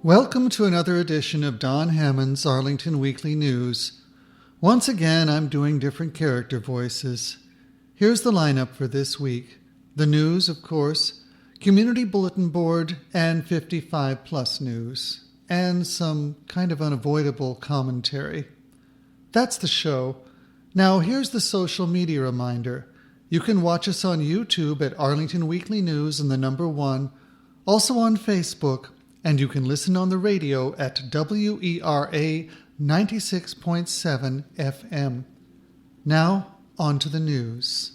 Welcome to another edition of Don Hammond's Arlington Weekly News. Once again, I'm doing different character voices. Here's the lineup for this week. The news, of course, Community Bulletin Board, and 55 Plus News, and some kind of unavoidable commentary. That's the show. Now here's the social media reminder. You can watch us on YouTube at Arlington Weekly News and the number 1, also on Facebook, and you can listen on the radio at WERA 96.7 FM. Now, on to the news.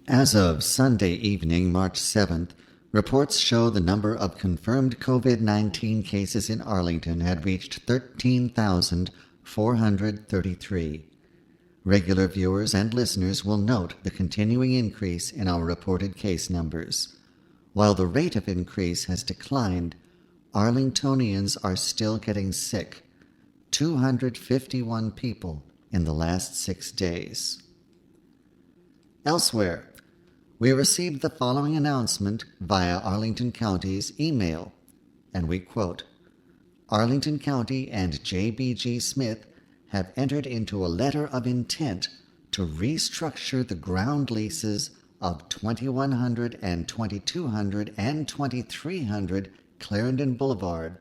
As of Sunday evening, March 7th, reports show the number of confirmed COVID-19 cases in Arlington had reached 13,433. Regular viewers and listeners will note the continuing increase in our reported case numbers. While the rate of increase has declined, Arlingtonians are still getting sick. 251 people in the last 6 days. Elsewhere, we received the following announcement via Arlington County's email, and we quote, Arlington County and JBG Smith have entered into a letter of intent to restructure the ground leases of 2100 and 2200 and 2300 Clarendon Boulevard,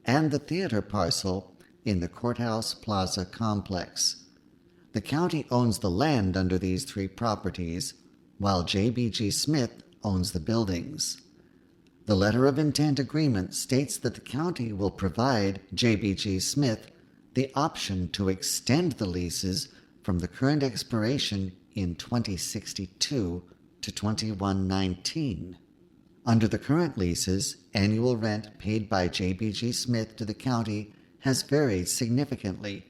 and the theater parcel in the Courthouse Plaza complex. The county owns the land under these 3 properties, while JBG Smith owns the buildings. The letter of intent agreement states that the county will provide JBG Smith the option to extend the leases from the current expiration in 2062 to 2119. Under the current leases, annual rent paid by JBG Smith to the county has varied significantly,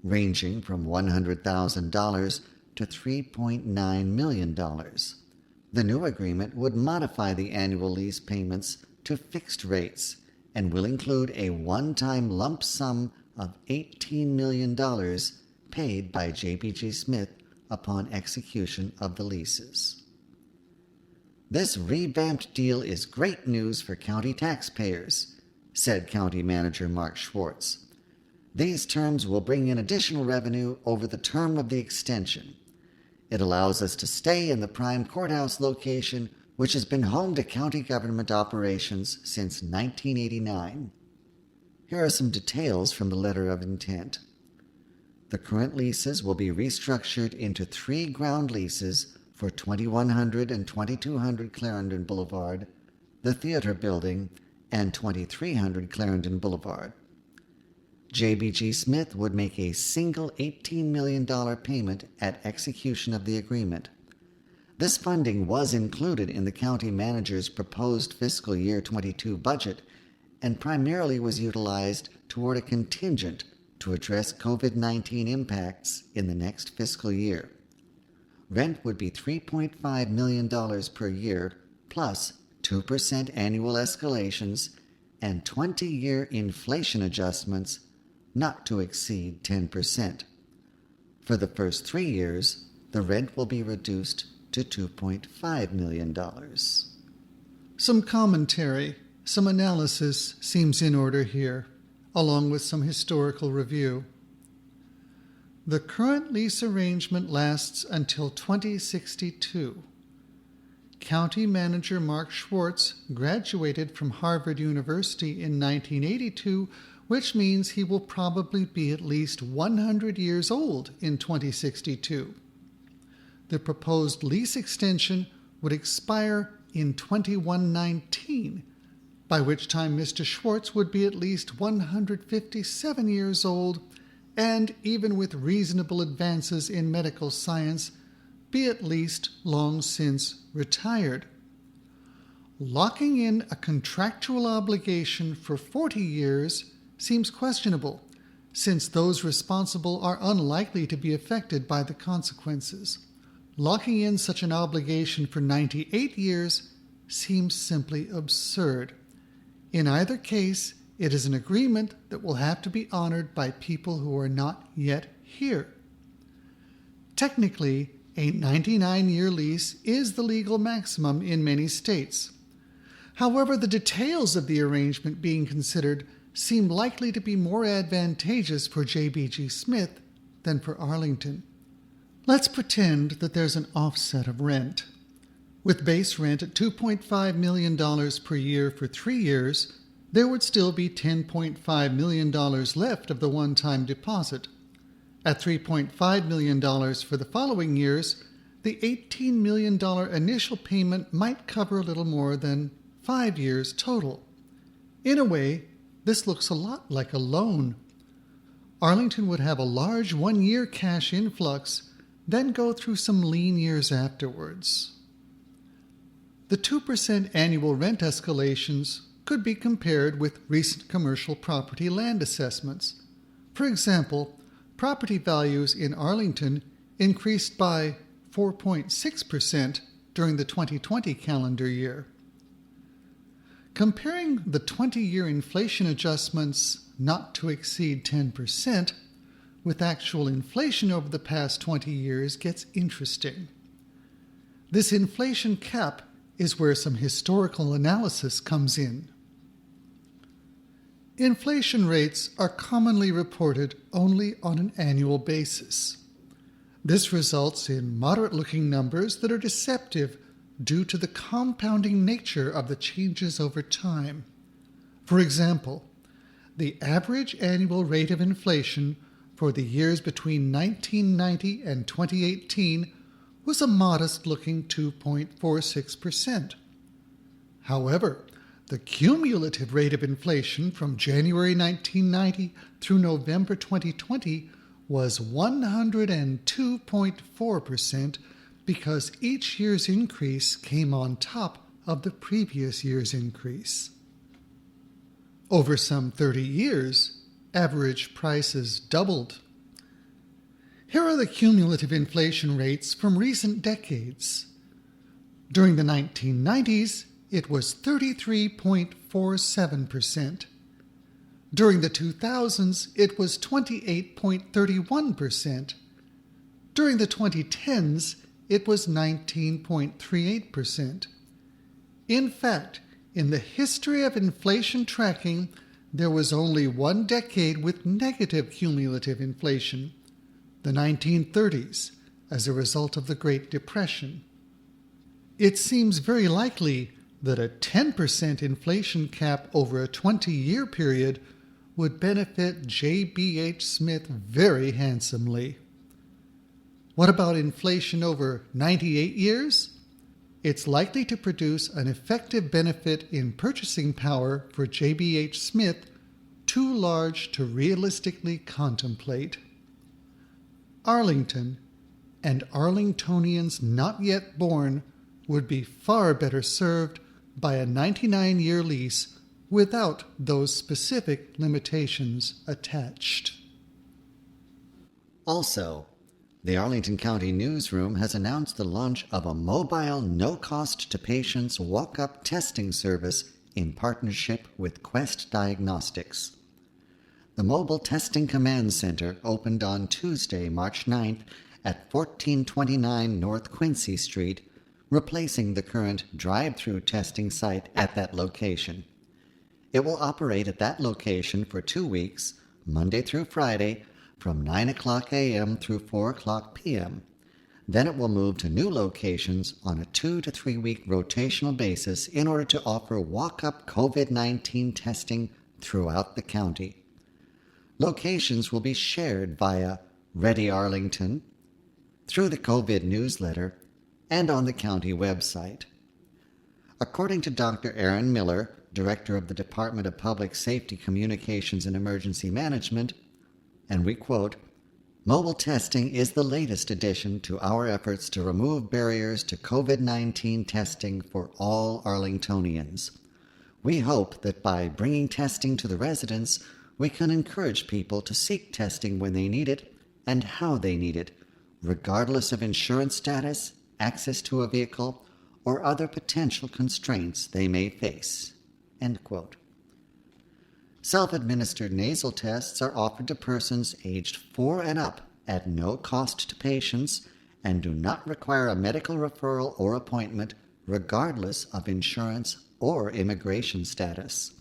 ranging from $100,000 to $3.9 million. The new agreement would modify the annual lease payments to fixed rates and will include a one-time lump sum of $18 million paid by JBG Smith upon execution of the leases. This revamped deal is great news for county taxpayers, said County Manager Mark Schwartz. These terms will bring in additional revenue over the term of the extension. It allows us to stay in the prime courthouse location, which has been home to county government operations since 1989. Here are some details from the letter of intent. The current leases will be restructured into 3 ground leases for 2100 and 2200 Clarendon Boulevard, the Theater Building, and 2300 Clarendon Boulevard. JBG Smith would make a single $18 million payment at execution of the agreement. This funding was included in the county manager's proposed fiscal year 22 budget and primarily was utilized toward a contingent to address COVID-19 impacts in the next fiscal year. Rent would be $3.5 million per year, plus 2% annual escalations and 20-year inflation adjustments not to exceed 10%. For the first 3 years, the rent will be reduced to $2.5 million. Some commentary, some analysis seems in order here, along with some historical review. The current lease arrangement lasts until 2062. County Manager Mark Schwartz graduated from Harvard University in 1982, which means he will probably be at least 100 years old in 2062. The proposed lease extension would expire in 2119, by which time Mr. Schwartz would be at least 157 years old and, even with reasonable advances in medical science, be at least long since retired. Locking in a contractual obligation for 40 years seems questionable, since those responsible are unlikely to be affected by the consequences. Locking in such an obligation for 98 years seems simply absurd. In either case, it is an agreement that will have to be honored by people who are not yet here. Technically, a 99-year lease is the legal maximum in many states. However, the details of the arrangement being considered seem likely to be more advantageous for JBG Smith than for Arlington. Let's pretend that there's an offset of rent. With base rent at $2.5 million per year for 3 years, there would still be $10.5 million left of the one-time deposit. At $3.5 million for the following years, the $18 million initial payment might cover a little more than 5 years total. In a way, this looks a lot like a loan. Arlington would have a large 1-year cash influx, then go through some lean years afterwards. The 2% annual rent escalations could be compared with recent commercial property land assessments. For example, property values in Arlington increased by 4.6% during the 2020 calendar year. Comparing the 20-year inflation adjustments not to exceed 10% with actual inflation over the past 20 years gets interesting. This inflation cap is where some historical analysis comes in. Inflation rates are commonly reported only on an annual basis. This results in moderate-looking numbers that are deceptive due to the compounding nature of the changes over time. For example, the average annual rate of inflation for the years between 1990 and 2018 was a modest-looking 2.46%. However, the cumulative rate of inflation from January 1990 through November 2020 was 102.4% because each year's increase came on top of the previous year's increase. Over some 30 years, average prices doubled. Here are the cumulative inflation rates from recent decades. During the 1990s, it was 33.47%. During the 2000s, it was 28.31%. During the 2010s, it was 19.38%. In fact, in the history of inflation tracking, there was only one decade with negative cumulative inflation, the 1930s, as a result of the Great Depression. It seems very likely that a 10% inflation cap over a 20-year period would benefit J.B.H. Smith very handsomely. What about inflation over 98 years? It's likely to produce an effective benefit in purchasing power for J.B.H. Smith too large to realistically contemplate. Arlington, and Arlingtonians not yet born, would be far better served by a 99-year lease without those specific limitations attached. Also, the Arlington County Newsroom has announced the launch of a mobile no-cost-to-patients walk-up testing service in partnership with Quest Diagnostics. The Mobile Testing Command Center opened on Tuesday, March 9th at 1429 North Quincy Street, replacing the current drive-through testing site at that location. It will operate at that location for 2 weeks, Monday through Friday, from 9 o'clock a.m. through 4 o'clock p.m. Then it will move to new locations on a 2 to 3 week rotational basis in order to offer walk-up COVID-19 testing throughout the county. Locations will be shared via Ready Arlington, through the COVID newsletter, and on the county website. According to Dr. Aaron Miller, Director of the Department of Public Safety, Communications, and Emergency Management, and we quote, "Mobile testing is the latest addition to our efforts to remove barriers to COVID-19 testing for all Arlingtonians. We hope that by bringing testing to the residents, we can encourage people to seek testing when they need it and how they need it, regardless of insurance status, access to a vehicle, or other potential constraints they may face." End quote. Self-administered nasal tests are offered to persons aged 4 and up at no cost to patients and do not require a medical referral or appointment, regardless of insurance or immigration status.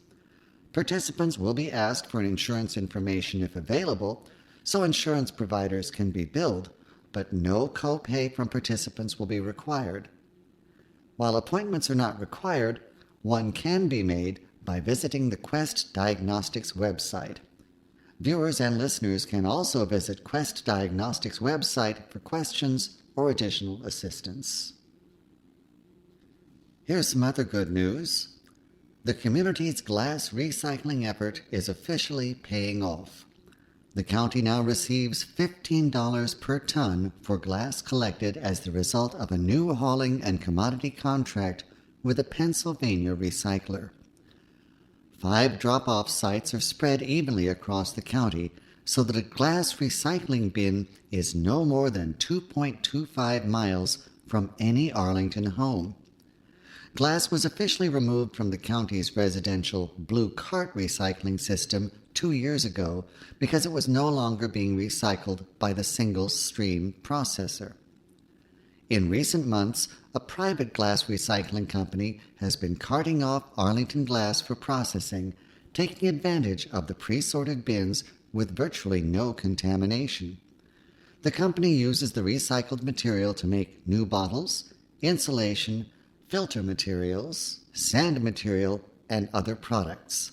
Participants will be asked for insurance information if available, so insurance providers can be billed, but no copay from participants will be required. While appointments are not required, one can be made by visiting the Quest Diagnostics website. Viewers and listeners can also visit Quest Diagnostics website for questions or additional assistance. Here's some other good news. The community's glass recycling effort is officially paying off. The county now receives $15 per ton for glass collected as the result of a new hauling and commodity contract with a Pennsylvania recycler. 5 drop-off sites are spread evenly across the county so that a glass recycling bin is no more than 2.25 miles from any Arlington home. Glass was officially removed from the county's residential blue cart recycling system 2 years ago because it was no longer being recycled by the single-stream processor. In recent months, a private glass recycling company has been carting off Arlington glass for processing, taking advantage of the pre-sorted bins with virtually no contamination. The company uses the recycled material to make new bottles, insulation, filter materials, sand material, and other products.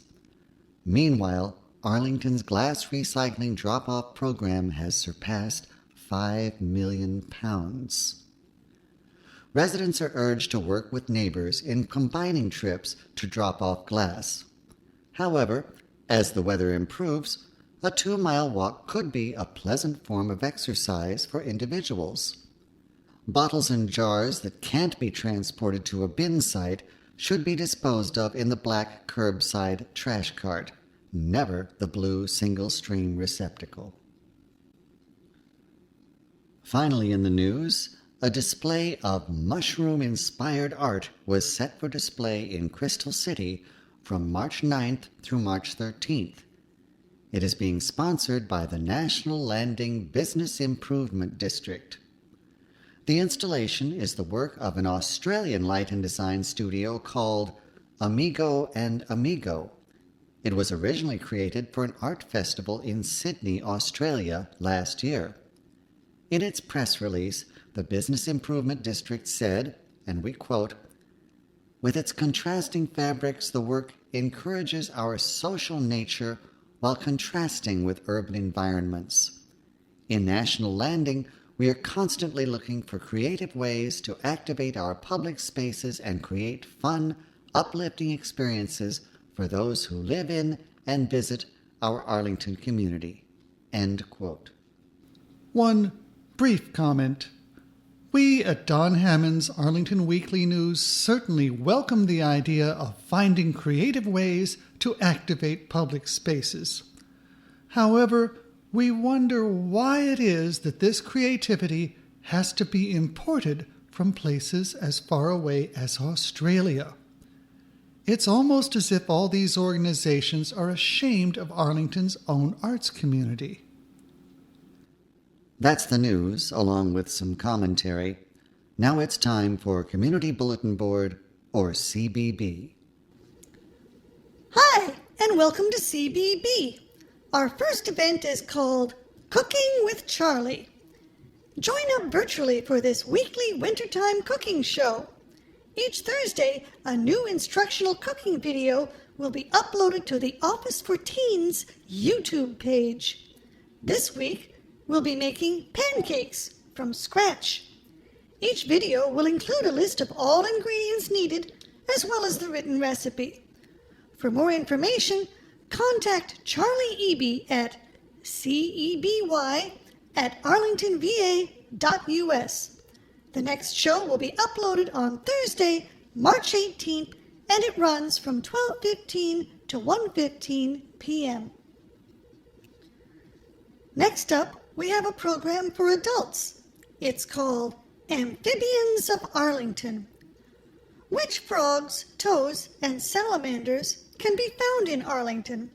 Meanwhile, Arlington's glass recycling drop-off program has surpassed 5 million pounds. Residents are urged to work with neighbors in combining trips to drop off glass. However, as the weather improves, a 2-mile walk could be a pleasant form of exercise for individuals. Bottles and jars that can't be transported to a bin site should be disposed of in the black curbside trash cart, never the blue single-stream receptacle. Finally in the news, a display of mushroom-inspired art was set for display in Crystal City from March 9th through March 13th. It is being sponsored by the National Landing Business Improvement District. The installation is the work of an Australian light and design studio called Amigo and Amigo. It was originally created for an art festival in Sydney, Australia, last year. In its press release, the Business Improvement District said, and we quote, "With its contrasting fabrics, the work encourages our social nature while contrasting with urban environments. In National Landing, we are constantly looking for creative ways to activate our public spaces and create fun, uplifting experiences for those who live in and visit our Arlington community." End quote. One brief comment. We at Don Hammond's Arlington Weekly News certainly welcome the idea of finding creative ways to activate public spaces. However, we wonder why it is that this creativity has to be imported from places as far away as Australia. It's almost as if all these organizations are ashamed of Arlington's own arts community. That's the news, along with some commentary. Now it's time for Community Bulletin Board, or CBB. Hi, and welcome to CBB. Our first event is called Cooking with Charlie. Join up virtually for this weekly wintertime cooking show. Each Thursday, a new instructional cooking video will be uploaded to the Office for Teens YouTube page. This week, we'll be making pancakes from scratch. Each video will include a list of all ingredients needed, as well as the written recipe. For more information, contact Charlie Eby at ceby@arlingtonva.us. The next show will be uploaded on Thursday, March 18th, and it runs from 12:15 to 1:15 p.m. Next up, we have a program for adults. It's called Amphibians of Arlington. Which frogs, toads, and salamanders can be found in Arlington?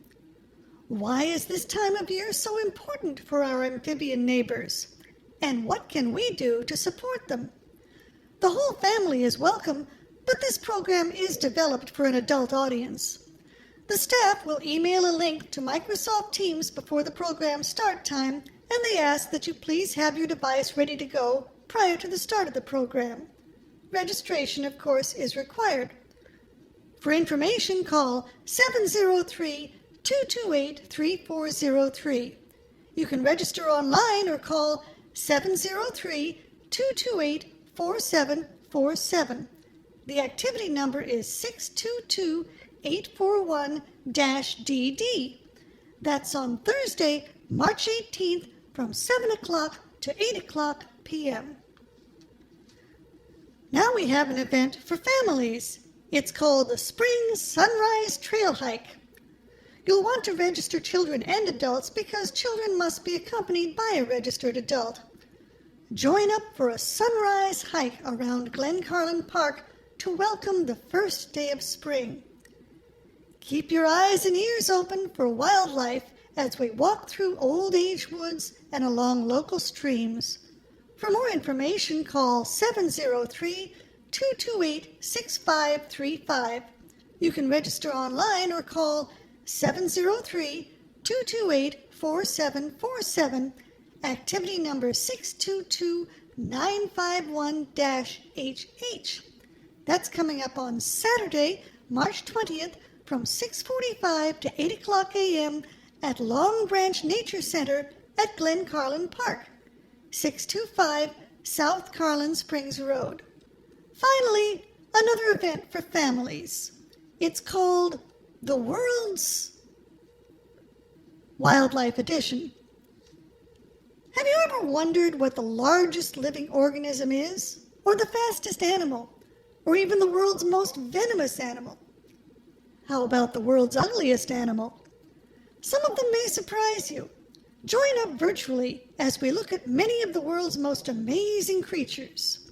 Why is this time of year so important for our amphibian neighbors? And what can we do to support them? The whole family is welcome, but this program is developed for an adult audience. The staff will email a link to Microsoft Teams before the program start time, and they ask that you please have your device ready to go prior to the start of the program. Registration, of course, is required. For information, call 703-228-3403. You can register online or call 703-228-4747. The activity number is 622-841-DD. That's on Thursday, March 18th from 7 o'clock to 8 o'clock p.m. Now we have an event for families. It's called the Spring Sunrise Trail Hike. You'll want to register children and adults because children must be accompanied by a registered adult. Join up for a sunrise hike around Glen Carlin Park to welcome the first day of spring. Keep your eyes and ears open for wildlife as we walk through old age woods and along local streams. For more information, call 703-228-6535. You can register online or call 703-228-4747, activity number 622-951-HH. That's coming up on Saturday, March 20th from 6:45 to 8 o'clock a.m. at Long Branch Nature Center at Glen Carlin Park, 625 South Carlin Springs Road. Finally, another event for families. It's called the World's Wildlife Edition. Have you ever wondered what the largest living organism is, or the fastest animal, or even the world's most venomous animal? How about the world's ugliest animal? Some of them may surprise you. Join up virtually as we look at many of the world's most amazing creatures.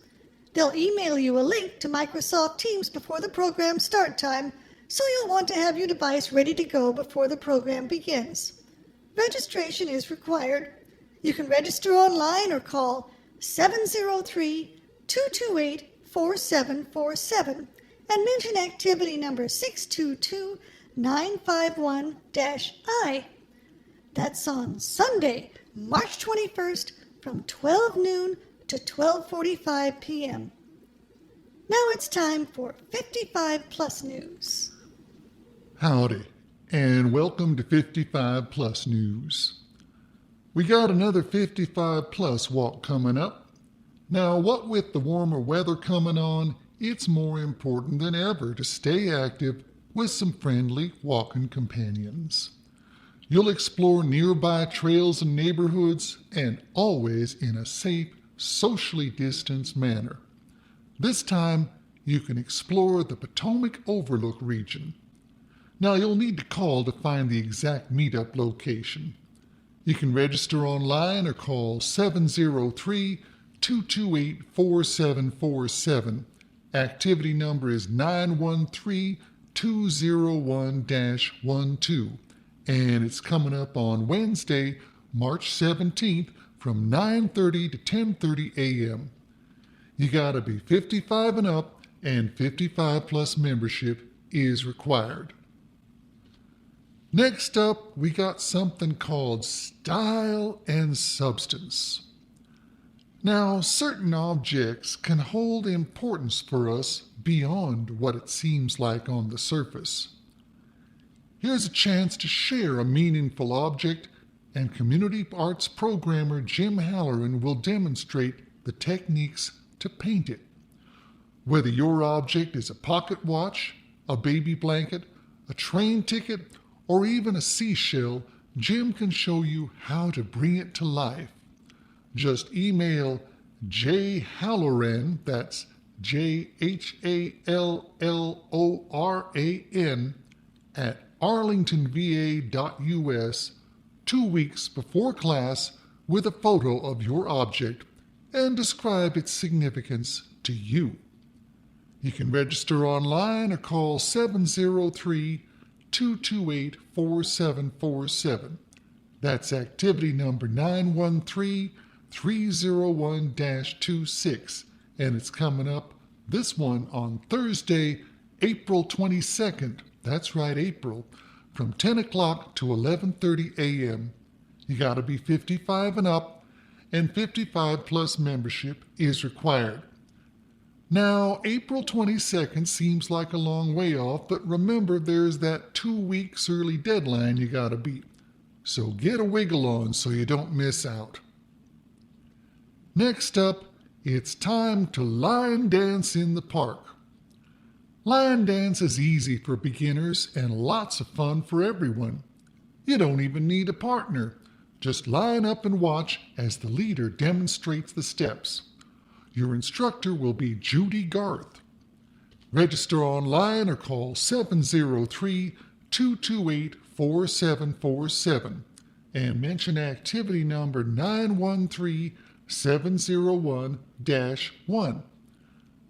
They'll email you a link to Microsoft Teams before the program start time, so you'll want to have your device ready to go before the program begins. Registration is required. You can register online or call 703-228-4747 and mention activity number 622-951-I. That's on Sunday, March 21st from 12 noon to 12:45 p.m. Now it's time for 55 Plus News. Howdy, and welcome to 55 Plus News. We got another 55 Plus walk coming up. Now, what with the warmer weather coming on, it's more important than ever to stay active with some friendly walking companions. You'll explore nearby trails and neighborhoods, and always in a safe, socially distanced manner. This time, you can explore the Potomac Overlook region. Now, you'll need to call to find the exact meetup location. You can register online or call 703-228-4747. Activity number is 913-201-12, and it's coming up on Wednesday, March 17th from 9:30 to 10:30 a.m. You gotta be 55 and up, and 55 Plus membership is required. Next up, we got something called Style and Substance. Now, certain objects can hold importance for us beyond what it seems like on the surface. Here's a chance to share a meaningful object, and community arts programmer Jim Halloran will demonstrate the techniques to paint it. Whether your object is a pocket watch, a baby blanket, a train ticket, or even a seashell, Jim can show you how to bring it to life. Just email jhalloran, that's JHALLORAN, at arlingtonva.us 2 weeks before class with a photo of your object and describe its significance to you. You can register online or call 703-228-4747. That's activity number 913-301-26, and it's coming up this one on Thursday, April 22nd. That's right, April, from 10 o'clock to 11:30 a.m. You got to be 55 and up, and 55 plus membership is required. Now, April 22nd seems like a long way off, but remember there's that 2 weeks early deadline you got to beat. So get a wiggle on so you don't miss out. Next up, it's time to line dance in the park. Line dance is easy for beginners and lots of fun for everyone. You don't even need a partner. Just line up and watch as the leader demonstrates the steps. Your instructor will be Judy Garth. Register online or call 703-228-4747 and mention activity number 913-701-1.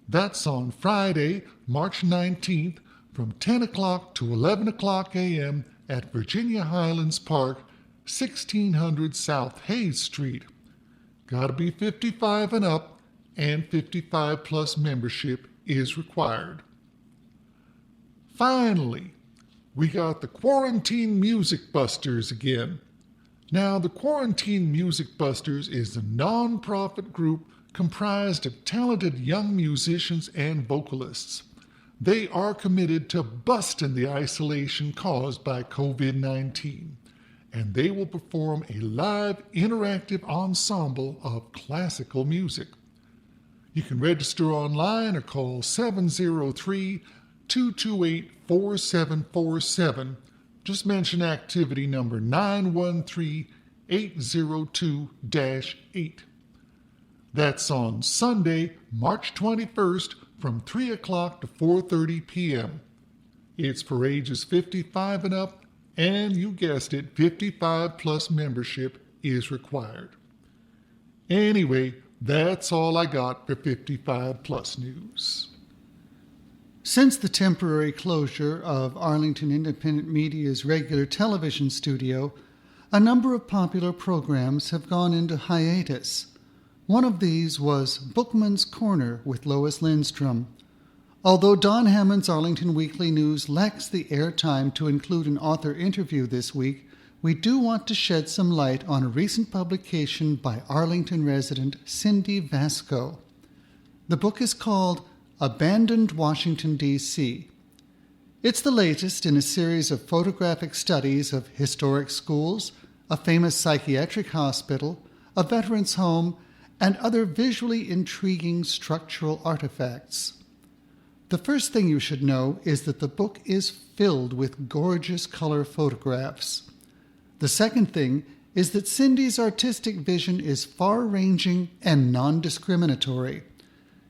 That's on Friday, March 19th from 10 o'clock to 11 o'clock a.m. at Virginia Highlands Park, 1600 South Hayes Street. Gotta be 55 and up, and 55 plus membership is required. Finally, we got the Quarantine Music Busters again. Now, the Quarantine Music Busters is a non-profit group comprised of talented young musicians and vocalists. They are committed to busting the isolation caused by COVID-19, and they will perform a live interactive ensemble of classical music. You can register online or call 703-228-4747. Just mention activity number 913-802-8. That's on Sunday, March 21st from 3 o'clock to 4:30 p.m. It's for ages 55 and up, and you guessed it, 55 plus membership is required. Anyway, that's all I got for 55 plus news. Since the temporary closure of Arlington Independent Media's regular television studio, a number of popular programs have gone into hiatus. One of these was Bookman's Corner with Lois Lindstrom. Although Don Hammond's Arlington Weekly News lacks the airtime to include an author interview this week, we do want to shed some light on a recent publication by Arlington resident Cindy Vasco. The book is called Abandoned Washington, D.C. It's the latest in a series of photographic studies of historic schools, a famous psychiatric hospital, a veterans' home, and other visually intriguing structural artifacts. The first thing you should know is that the book is filled with gorgeous color photographs. The second thing is that Cindy's artistic vision is far-ranging and non-discriminatory.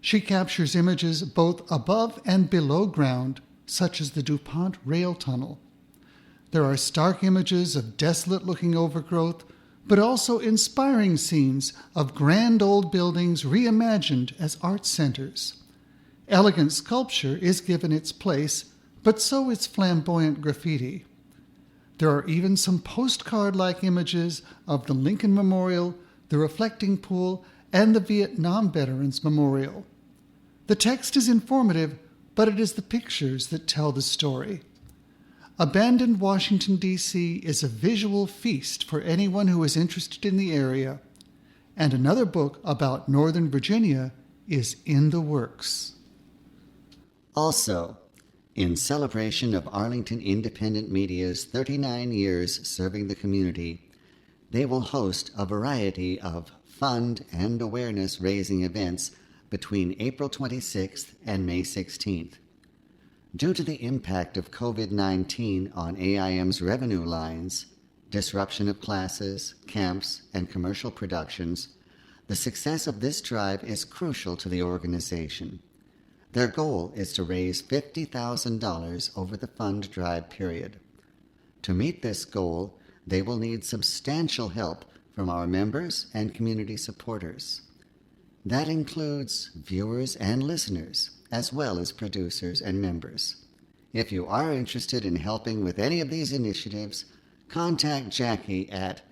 She captures images both above and below ground, such as the DuPont rail tunnel. There are stark images of desolate-looking overgrowth, but also inspiring scenes of grand old buildings reimagined as art centers. Elegant sculpture is given its place, but so is flamboyant graffiti. There are even some postcard-like images of the Lincoln Memorial, the Reflecting Pool, and the Vietnam Veterans Memorial. The text is informative, but it is the pictures that tell the story. Abandoned Washington, D.C. is a visual feast for anyone who is interested in the area, and another book about Northern Virginia is in the works. Also, in celebration of Arlington Independent Media's 39 years serving the community, they will host a variety of fund and awareness-raising events between April 26th and May 16th. Due to the impact of COVID-19 on AIM's revenue lines, disruption of classes, camps, and commercial productions, the success of this drive is crucial to the organization. Their goal is to raise $50,000 over the fund drive period. To meet this goal, they will need substantial help from our members and community supporters. That includes viewers and listeners, as well as producers and members. If you are interested in helping with any of these initiatives, contact Jackie at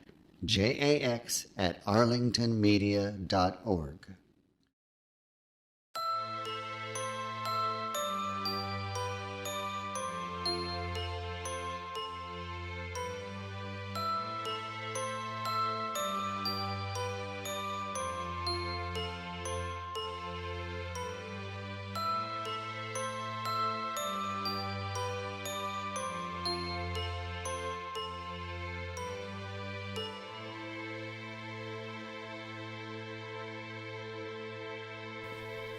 jax@arlingtonmedia.org.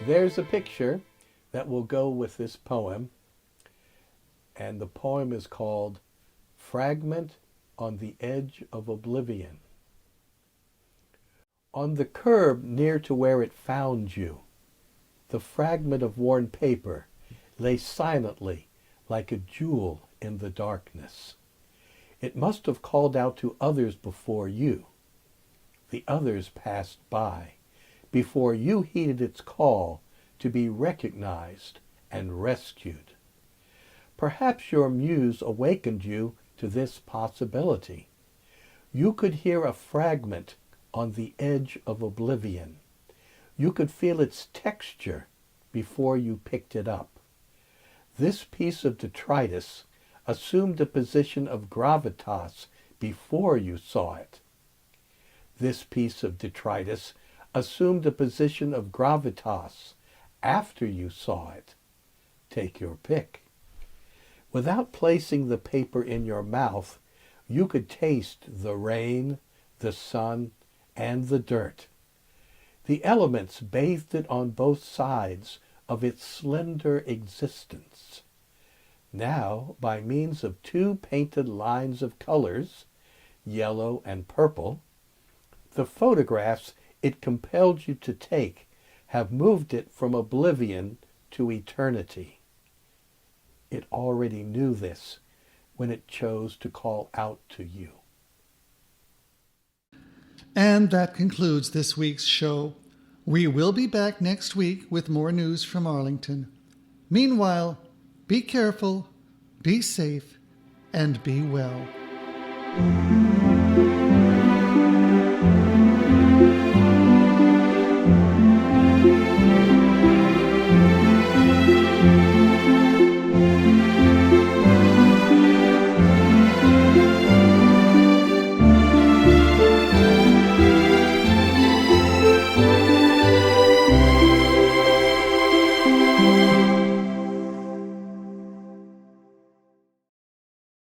There's a picture that will go with this poem, and the poem is called Fragment on the Edge of Oblivion. On the curb near to where it found you, the fragment of worn paper lay silently like a jewel in the darkness. It must have called out to others before you. The others passed by before you heeded its call to be recognized and rescued. Perhaps your muse awakened you to this possibility. You could hear a fragment on the edge of oblivion. You could feel its texture before you picked it up. This piece of detritus assumed a position of gravitas before you saw it. This piece of detritus assumed a position of gravitas after you saw it. Take your pick. Without placing the paper in your mouth, you could taste the rain, the sun, and the dirt. The elements bathed it on both sides of its slender existence. Now, by means of two painted lines of colors, yellow and purple, the photographs it compelled you to take have moved it from oblivion to eternity. It already knew this when it chose to call out to you. And that concludes this week's show. We will be back next week with more news from Arlington. Meanwhile, be careful, be safe, and be well.